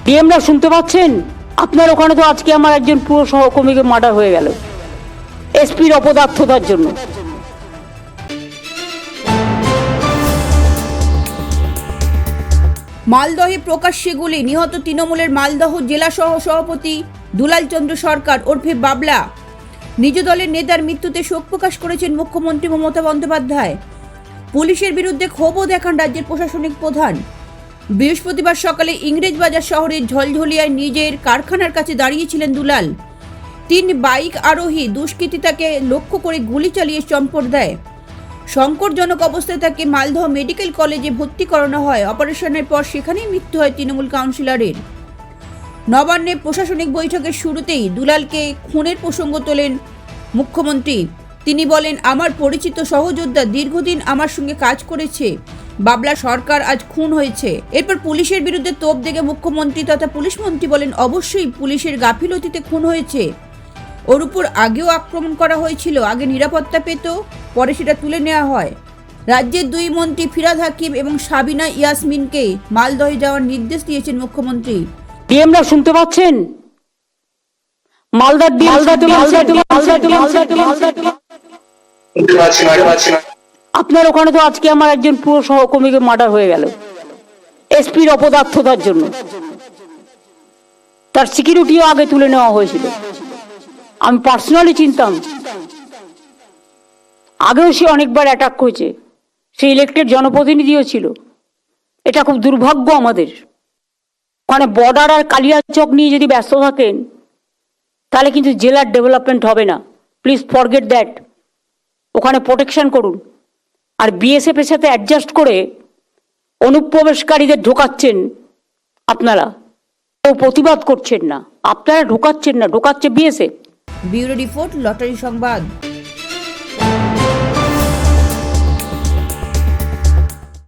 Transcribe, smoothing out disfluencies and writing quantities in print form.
ডিএমরা শুনতে পাচ্ছেন? আপনার ওখানে তো আজকে আমার একজন পুরো সহকর্মীকে মার্ডার হয়ে গেল এসপির অপদার্থতার জন্য। মালদহে প্রকাশ্যে গুলি, নিহত তৃণমূলের মালদহ জেলা সহ সভাপতি দুলাল চন্দ্র সরকার ওরফে বাবলা। নিজ দলের নেতার মৃত্যুতে শোক প্রকাশ করেছেন মুখ্যমন্ত্রী মমতা বন্দ্যোপাধ্যায়। পুলিশের বিরুদ্ধে ক্ষোভও দেখান রাজ্যের প্রশাসনিক প্রধান। বৃহস্পতিবার সকালে ইংরেজবাজার শহরের ঝলঝলিয়ায় নিজের কারখানার কাছে দাঁড়িয়েছিলেন দুলাল। 3 বাইক আরোহী দুষ্কৃতী তাকে লক্ষ্য করে গুলি চালিয়ে চম্পট দেয়। সংকটজনক অবস্থায় তাকে মালদহ মেডিকেল কলেজে ভর্তি করানো হয়। অপারেশনের পর সেখানেই মৃত্যু হয় তৃণমূল কাউন্সিলরের। নবান্নে প্রশাসনিক বৈঠকের শুরুতেই দুলালকে খুনের প্রসঙ্গ তোলেন মুখ্যমন্ত্রী। তিনি বলেন, আমার পরিচিত সহযোদ্ধা দীর্ঘদিন আমার সঙ্গে কাজ করেছে, বাবলা সরকার আজ খুন হয়েছে। এরপর পুলিশের বিরুদ্ধে তোপ দেগে মুখ্যমন্ত্রী তথা পুলিশ মন্ত্রী বলেন, অবশ্যই পুলিশের গাফিলতিতে খুন হয়েছে। ওর উপর আগেও আক্রমণ করা হয়েছিল, আগে নিরাপত্তা পেত, পরে সেটা তুলে নেওয়া হয়। রাজ্যের 2 মন্ত্রী ফিরাদ হাকিম এবং সাবিনা ইয়াসমিনকে মালদহে যাওয়ার নির্দেশ দিয়েছেন মুখ্যমন্ত্রী। ডিএমরা শুনতে পাচ্ছেন? মালদার আপনার ওখানে তো আজকে আমার একজন পুরো সহকর্মীকে মার্ডার হয়ে গেল এসপির অপদার্থতার জন্য। তার সিকিউরিটিও আগে তুলে নেওয়া হয়েছিল। আমি পার্সোনালি চিনতাম, আগেও সে অনেকবার অ্যাটাক করেছে, সে ইলেক্টেড জনপ্রতিনিধিও ছিল। এটা খুব দুর্ভাগ্য আমাদের। ওখানে বর্ডার আর কালিয়াচক নিয়ে যদি ব্যস্ত থাকেন তাহলে কিন্তু জেলার ডেভেলপমেন্ট হবে না। Please forget that. ওখানে প্রোটেকশন করুন। আর বিএসএফ এর সাথে অ্যাডজাস্ট করে অনুপ্রবেশকারীদের ঢোকাচ্ছেন আপনারা, কেউ প্রতিবাদ করছেন না। আপনারা ঢোকাচ্ছেন না, ঢোকাচ্ছে বিএসএফ। ব্যুরো রিপোর্ট, লটারি সংবাদ।